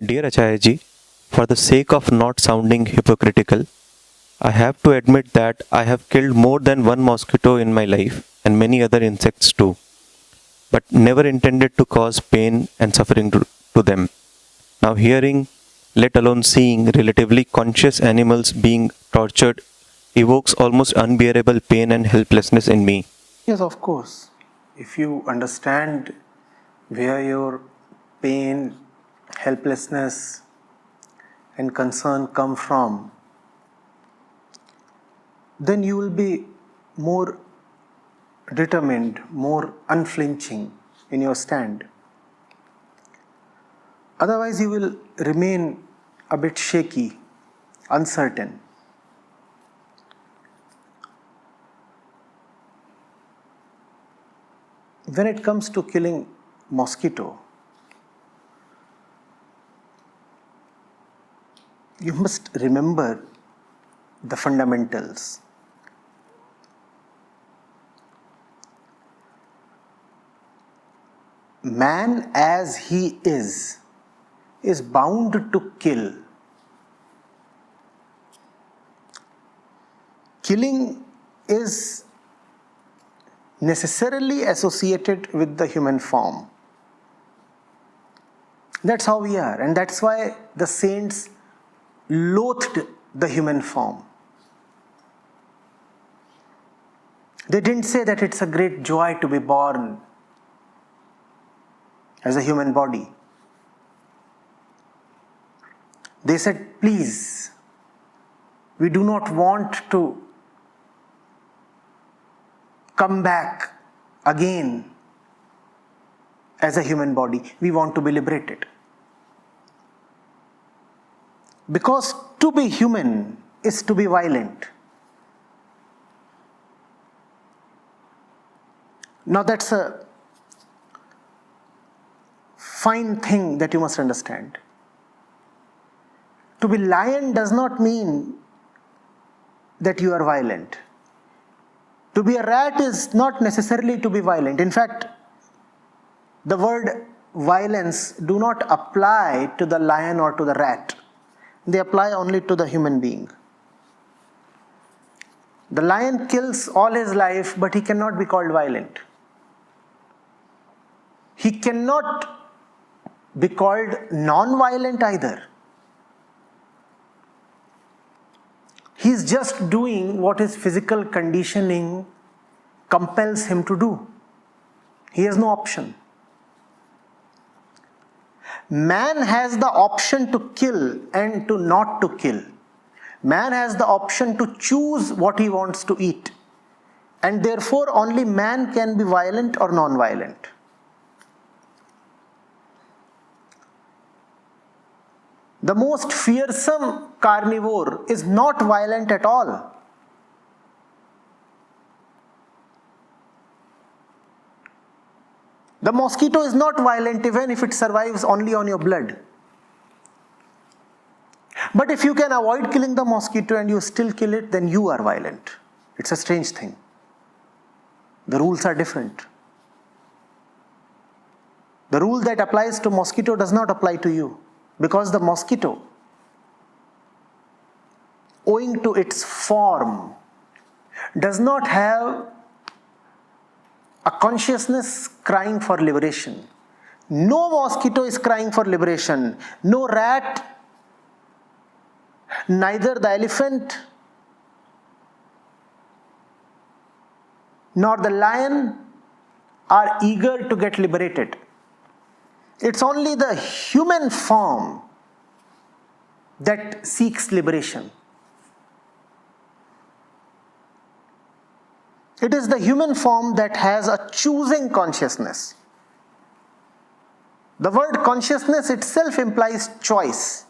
Dear Acharya ji, for the sake of not sounding hypocritical, I have to admit that I have killed more than one mosquito in my life and many other insects too, but never intended to cause pain and suffering to them. Now, hearing, let alone seeing, relatively conscious animals being tortured evokes almost unbearable pain and helplessness in me. Yes, of course. If you understand where your pain, helplessness, and concern come from, then you will be more determined, more unflinching in your stand. Otherwise, you will remain a bit shaky, uncertain. When it comes to killing mosquito, you must remember the fundamentals. Man as he is bound to kill. Killing is necessarily associated with the human form. That's how we are, and that's why the saints loathed the human form. They didn't say that it's a great joy to be born as a human body. They said, please, we do not want to come back again as a human body. We want to be liberated. Because to be human is to be violent. Now that's a fine thing that you must understand. To be lion does not mean that you are violent. To be a rat is not necessarily to be violent. In fact, the word violence do not apply to the lion or to the rat. They apply only to the human being. The lion kills all his life, but he cannot be called violent. He cannot be called non-violent either. He is just doing what his physical conditioning compels him to do. He has no option. Man has the option to kill and to not to kill. Man has the option to choose what he wants to eat. And therefore only man can be violent or non-violent. The most fearsome carnivore is not violent at all. The mosquito is not violent even if it survives only on your blood. But if you can avoid killing the mosquito and you still kill it, then you are violent. It's a strange thing. The rules are different. The rule that applies to mosquito does not apply to you. Because the mosquito, owing to its form, does not have a consciousness crying for liberation. No mosquito is crying for liberation. No rat, neither the elephant, nor the lion are eager to get liberated. It's only the human form that seeks liberation. It is the human form that has a choosing consciousness. The word consciousness itself implies choice.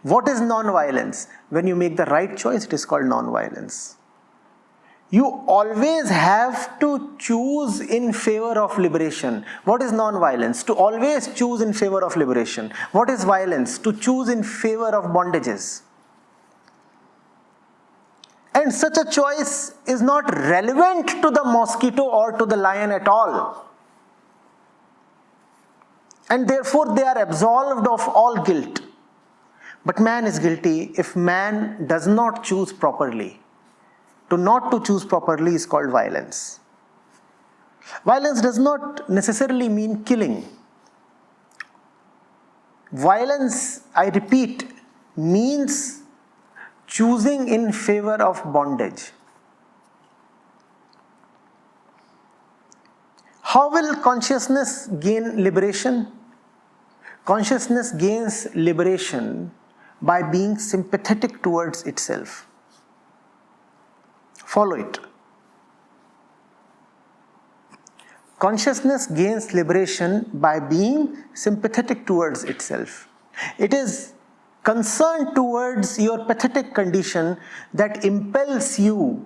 What is non-violence? When you make the right choice, it is called non-violence. You always have to choose in favor of liberation. What is non-violence? To always choose in favor of liberation. What is violence? To choose in favor of bondages. And such a choice is not relevant to the mosquito or to the lion at all. and therefore they are absolved of all guilt. But man is guilty if man does not choose properly. Not to choose properly is called violence. Violence does not necessarily mean killing. Violence, I repeat, means choosing in favor of bondage. How will consciousness gain liberation? Consciousness gains liberation by being sympathetic towards itself. Follow it. Consciousness gains liberation by being sympathetic towards itself. It is concern towards your pathetic condition that impels you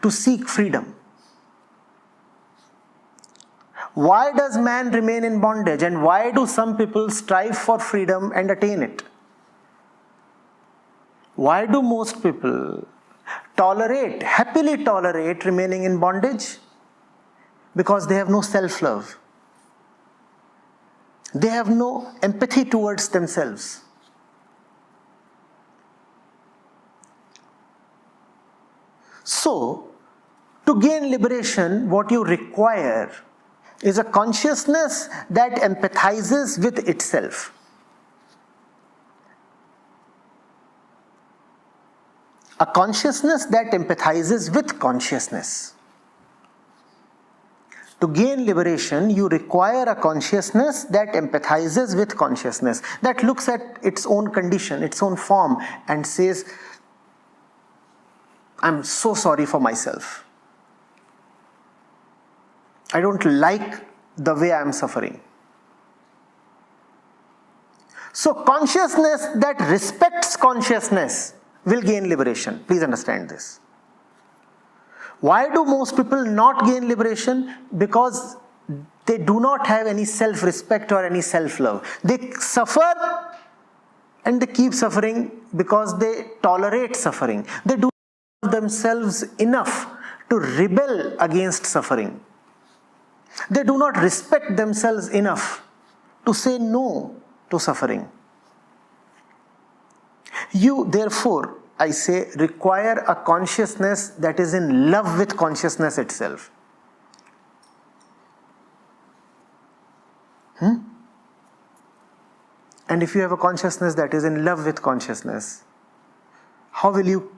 to seek freedom. Why does man remain in bondage, and why do some people strive for freedom and attain it? Why do most people happily tolerate remaining in bondage? Because they have no self-love. They have no empathy towards themselves. So, to gain liberation, what you require is a consciousness that empathizes with itself. A consciousness that empathizes with consciousness. To gain liberation, you require a consciousness that empathizes with consciousness, that looks at its own condition, its own form, and says, I'm so sorry for myself. I don't like the way I am suffering. So consciousness that respects consciousness will gain liberation. Please understand this. Why do most people not gain liberation? Because they do not have any self-respect or any self-love. They suffer and they keep suffering because they tolerate suffering. They do not love themselves enough to rebel against suffering. They do not respect themselves enough to say no to suffering. You, therefore, I say, require a consciousness that is in love with consciousness itself. And if you have a consciousness that is in love with consciousness, how will you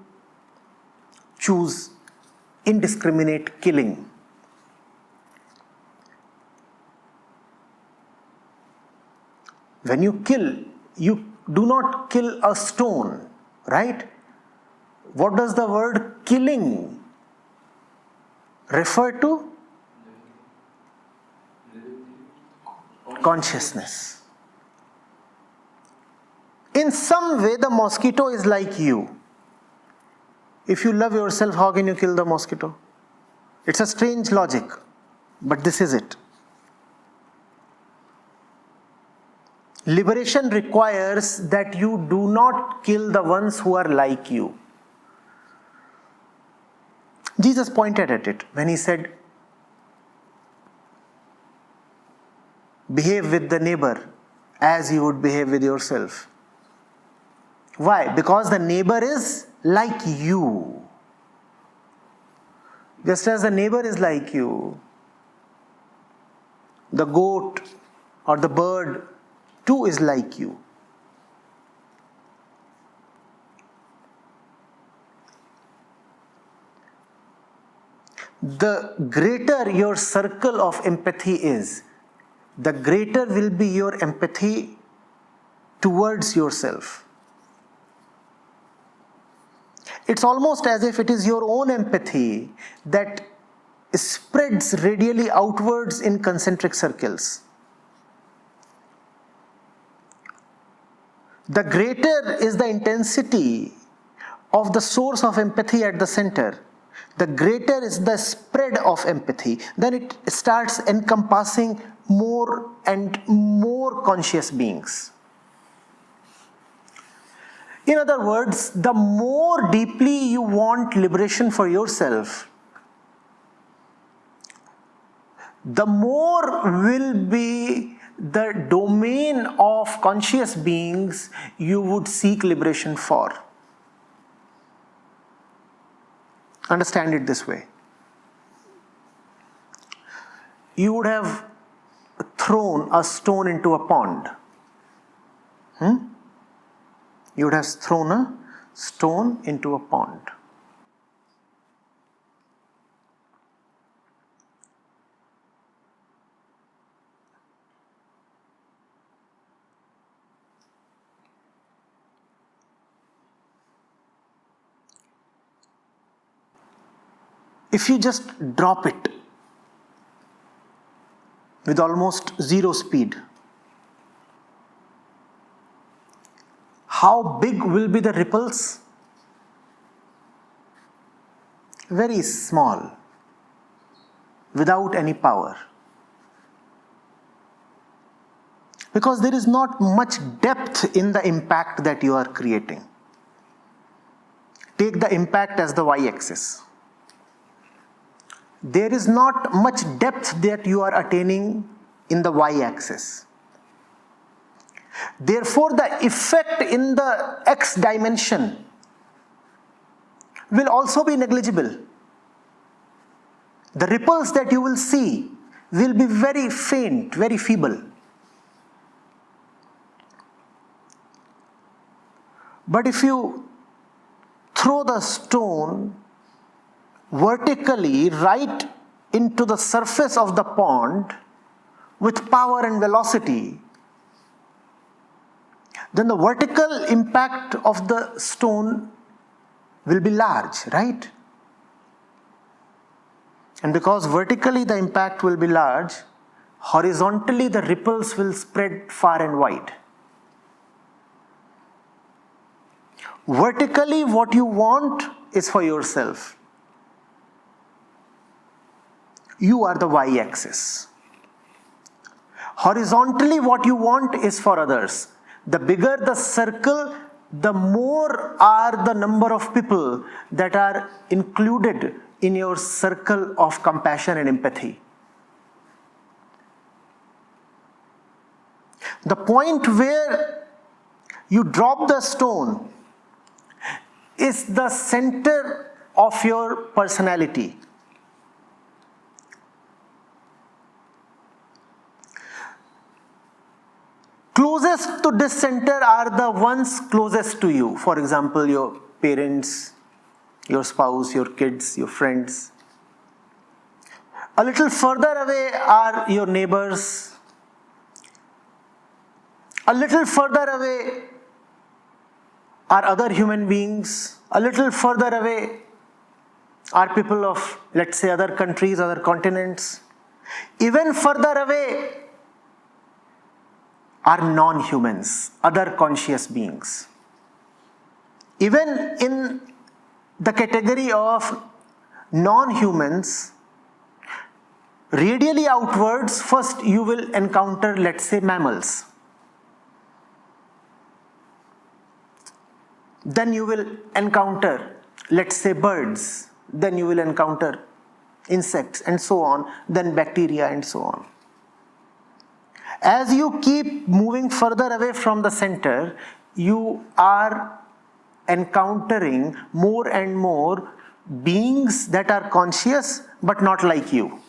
choose indiscriminate killing? When you kill, you do not kill a stone, right? What does the word killing refer to? Consciousness. In some way, the mosquito is like you. If you love yourself, how can you kill the mosquito? It's a strange logic, but this is it. Liberation requires that you do not kill the ones who are like you. Jesus pointed at it when he said, behave with the neighbor as you would behave with yourself. Why? Because the neighbor is like you. Just as the neighbor is like you, the goat or the bird too is like you. The greater your circle of empathy is, the greater will be your empathy towards yourself. It's almost as if it is your own empathy that spreads radially outwards in concentric circles. The greater is the intensity of the source of empathy at the center, the greater is the spread of empathy. Then it starts encompassing more and more conscious beings. In other words, the more deeply you want liberation for yourself, the more will be the domain of conscious beings you would seek liberation for. Understand it this way. You would have thrown a stone into a pond. You would have thrown a stone into a pond. If you just drop it with almost zero speed, how big will be the ripples? Very small, without any power. Because there is not much depth in the impact that you are creating. Take the impact as the y-axis. There is not much depth that you are attaining in the y-axis. Therefore, the effect in the x dimension will also be negligible. The ripples that you will see will be very faint, very feeble. But if you throw the stone vertically right into the surface of the pond with power and velocity, then the vertical impact of the stone will be large, right? And because vertically the impact will be large, horizontally the ripples will spread far and wide. Vertically, what you want is for yourself. You are the y-axis. Horizontally, what you want is for others. The bigger the circle, the more are the number of people that are included in your circle of compassion and empathy. The point where you drop the stone is the center of your personality. Closest to this center are the ones closest to you. For example, your parents, your spouse, your kids, your friends. A little further away are your neighbors. A little further away are other human beings. A little further away are people of, let's say, other countries, other continents. Even further away are non-humans, other conscious beings. Even in the category of non-humans, radially outwards, first you will encounter, let's say, mammals. Then you will encounter, let's say, birds. Then you will encounter insects and so on, then bacteria and so on. As you keep moving further away from the center, you are encountering more and more beings that are conscious but not like you.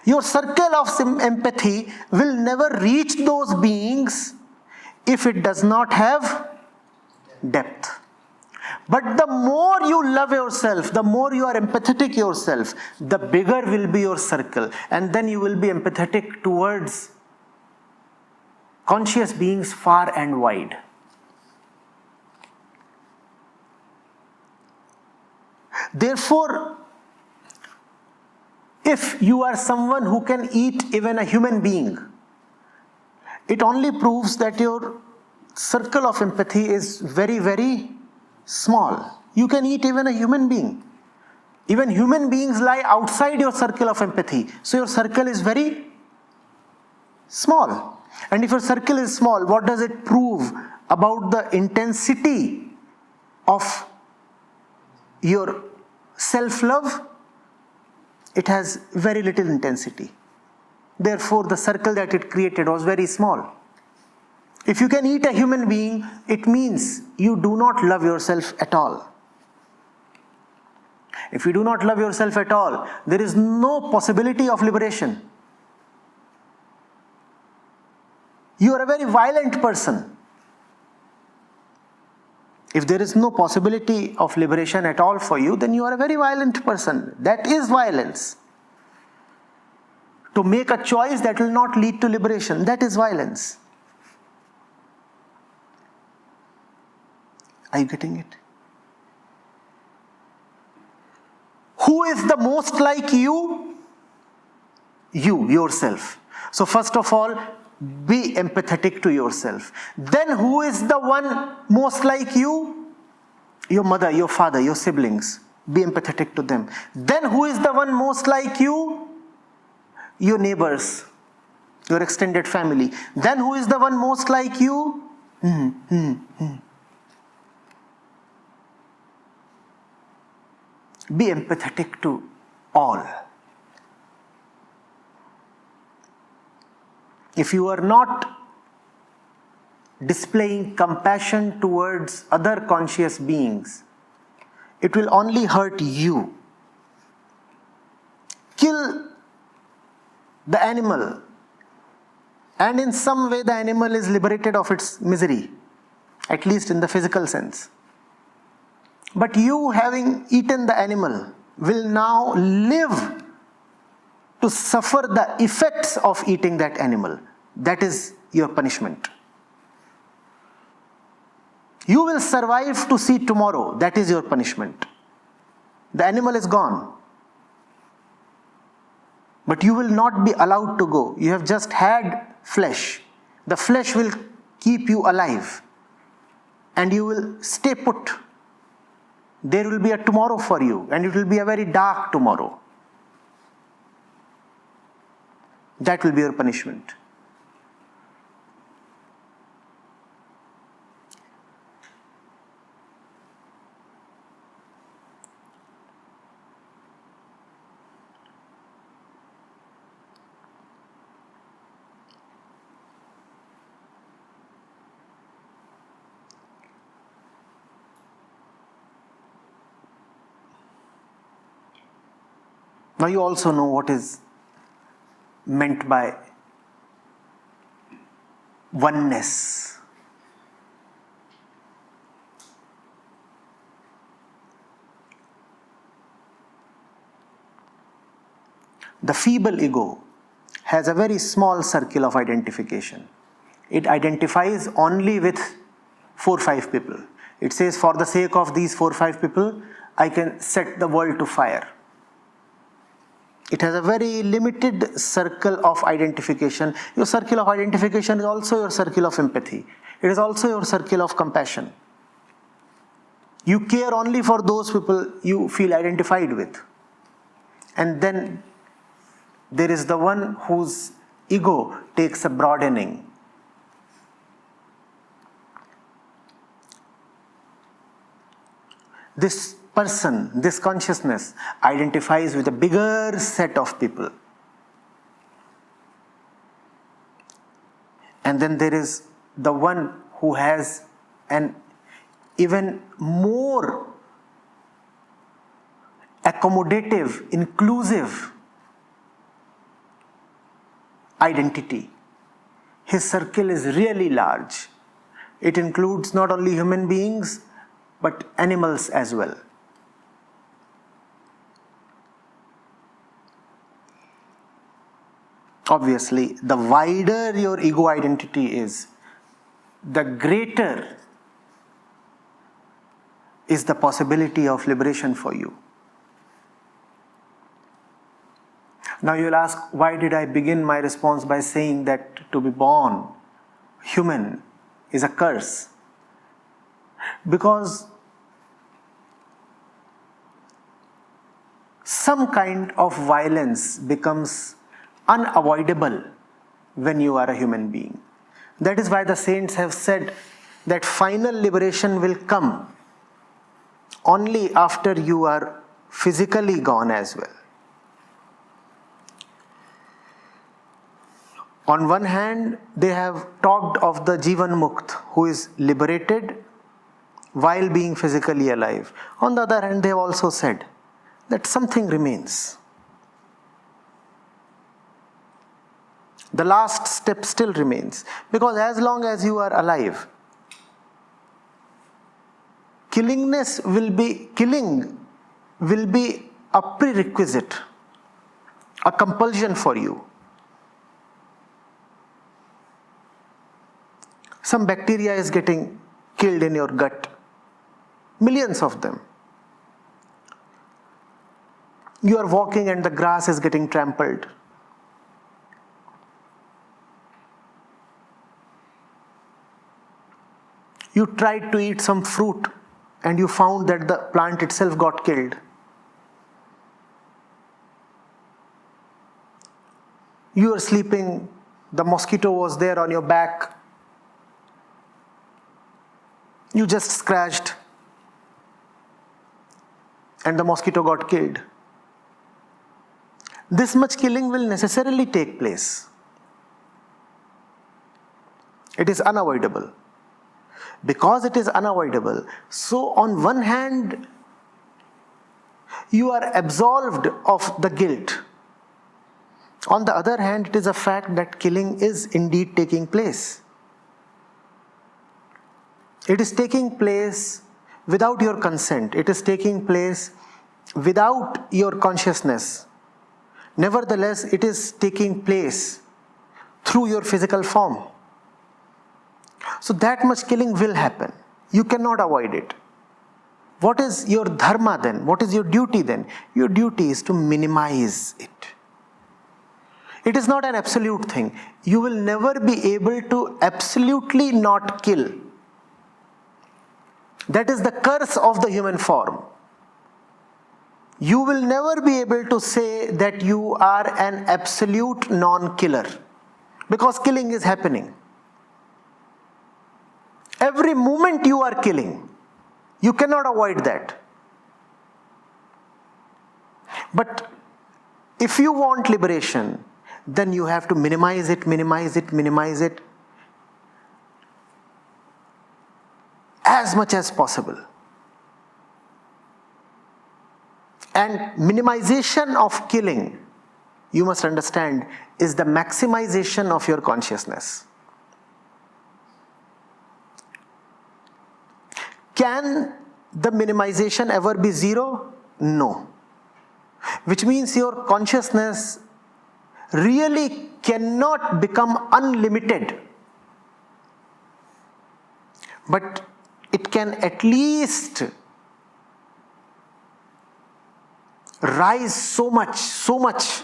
Your circle of empathy will never reach those beings if it does not have depth. But the more you love yourself, the more you are empathetic yourself, the bigger will be your circle. And then you will be empathetic towards conscious beings far and wide. Therefore, if you are someone who can eat even a human being, it only proves that your circle of empathy is very, very small. You can eat even a human being. Even human beings lie outside your circle of empathy. So your circle is very small. And if your circle is small, what does it prove about the intensity of your self-love? it has very little intensity. Therefore, the circle that it created was very small. If you can eat a human being, it means you do not love yourself at all. If you do not love yourself at all, there is no possibility of liberation. You are a very violent person. If there is no possibility of liberation at all for you, then you are a very violent person. That is violence. To make a choice that will not lead to liberation, that is violence. Are you getting it? Who is the most like you? You, yourself. So first of all, be empathetic to yourself. Then who is the one most like you? Your mother, your father, your siblings. Be empathetic to them. Then who is the one most like you? Your neighbors, your extended family. Then who is the one most like you? Be empathetic to all. If you are not displaying compassion towards other conscious beings, it will only hurt you. Kill the animal, and in some way the animal is liberated of its misery, at least in the physical sense. But you, having eaten the animal, will now live to suffer the effects of eating that animal. That is your punishment. You will survive to see tomorrow. That is your punishment. The animal is gone. But you will not be allowed to go. You have just had flesh. The flesh will keep you alive. And you will stay put. There will be a tomorrow for you, and it will be a very dark tomorrow. That will be your punishment. Now you also know what is meant by oneness. The feeble ego has a very small circle of identification. It identifies only with 4 or 5 people. It says, for the sake of these 4 or 5 people, I can set the world to fire. It has a very limited circle of identification. Your circle of identification is also your circle of empathy. It is also your circle of compassion. You care only for those people you feel identified with. And then there is the one whose ego takes a broadening. This person, this consciousness, identifies with a bigger set of people. And then there is the one who has an even more accommodative, inclusive identity. His circle is really large. It includes not only human beings, but animals as well. Obviously, the wider your ego identity is, the greater is the possibility of liberation for you. Now you'll ask, why did I begin my response by saying that to be born human is a curse? Because some kind of violence becomes unavoidable when you are a human being. That is why the saints have said that final liberation will come only after you are physically gone as well. On one hand, they have talked of the Jivan Mukt, who is liberated while being physically alive. On the other hand, they have also said that something remains. The last step still remains, because as long as you are alive, killing will be a prerequisite, a compulsion for you. Some bacteria is getting killed in your gut, millions of them. You are walking and the grass is getting trampled. You tried to eat some fruit and you found that the plant itself got killed. You are sleeping, the mosquito was there on your back. You just scratched and the mosquito got killed. This much killing will necessarily take place. It is unavoidable. Because it is unavoidable, so on one hand, you are absolved of the guilt. On the other hand, it is a fact that killing is indeed taking place. It is taking place without your consent. It is taking place without your consciousness. Nevertheless, it is taking place through your physical form. So that much killing will happen. You cannot avoid it. What is your dharma then? What is your duty then? Your duty is to minimize it. It is not an absolute thing. You will never be able to absolutely not kill. That is the curse of the human form. You will never be able to say that you are an absolute non-killer, because killing is happening. Every moment you are killing. You cannot avoid that. But if you want liberation, then you have to minimize it as much as possible. And minimization of killing, you must understand, is the maximization of your consciousness. Can the minimization ever be zero? No. Which means your consciousness really cannot become unlimited. But it can at least rise so much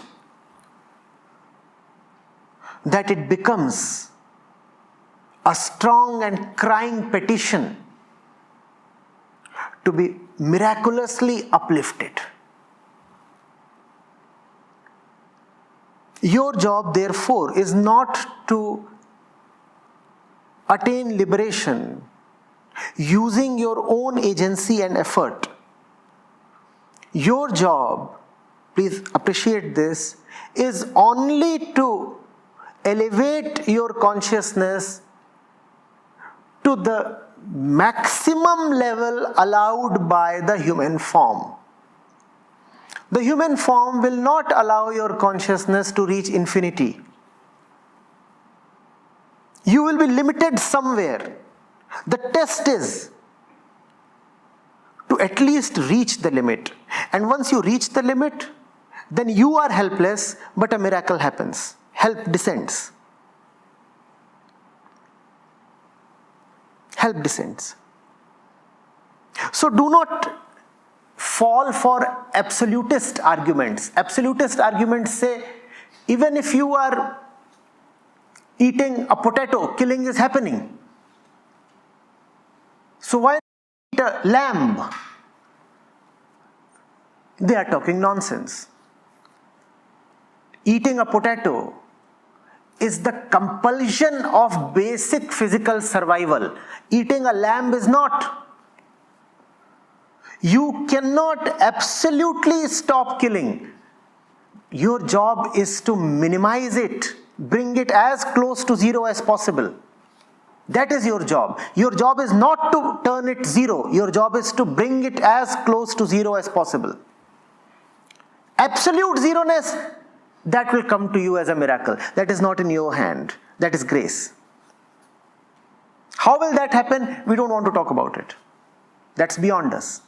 that it becomes a strong and crying petition to be miraculously uplifted. Your job, therefore, is not to attain liberation using your own agency and effort. Your job, please appreciate this, is only to elevate your consciousness to the maximum level allowed by the human form. The human form will not allow your consciousness to reach infinity. You will be limited somewhere. The test is to at least reach the limit. And once you reach the limit, then you are helpless, but a miracle happens. Help descends. Help descends. So do not fall for absolutist arguments. Absolutist arguments say, even if you are eating a potato, killing is happening. So why eat a lamb? They are talking nonsense. Eating a potato is the compulsion of basic physical survival. Eating a lamb is not. You cannot absolutely stop killing. Your job is to minimize it bring it as close to zero as possible. That is your job. Your job is not to turn it zero. Your job is to bring it as close to zero as possible. Absolute zeroness, that will come to you as a miracle. That is not in your hand. That is grace. How will that happen? We don't want to talk about it. That's beyond us.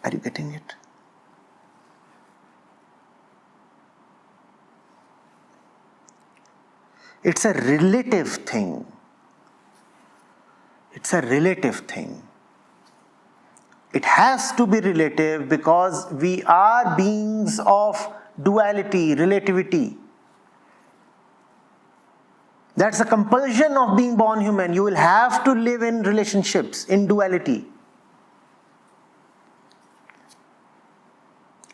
Are you getting it? It's a relative thing. It's a relative thing. It has to be relative because we are beings of duality, relativity. That's the compulsion of being born human. You will have to live in relationships, in duality.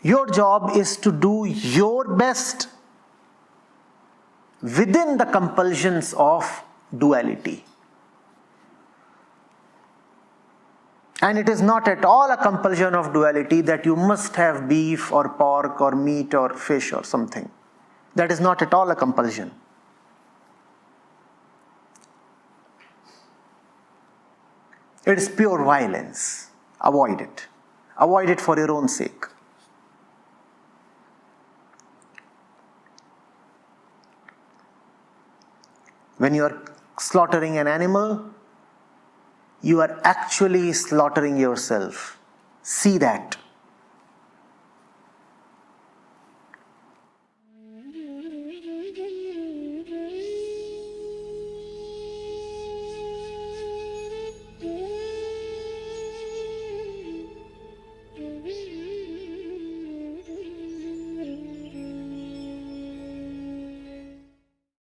Your job is to do your best within the compulsions of duality. And it is not at all a compulsion of duality that you must have beef or pork or meat or fish or something. That is not at all a compulsion. It is pure violence. Avoid it. Avoid it for your own sake. When you are slaughtering an animal, you are actually slaughtering yourself. See that.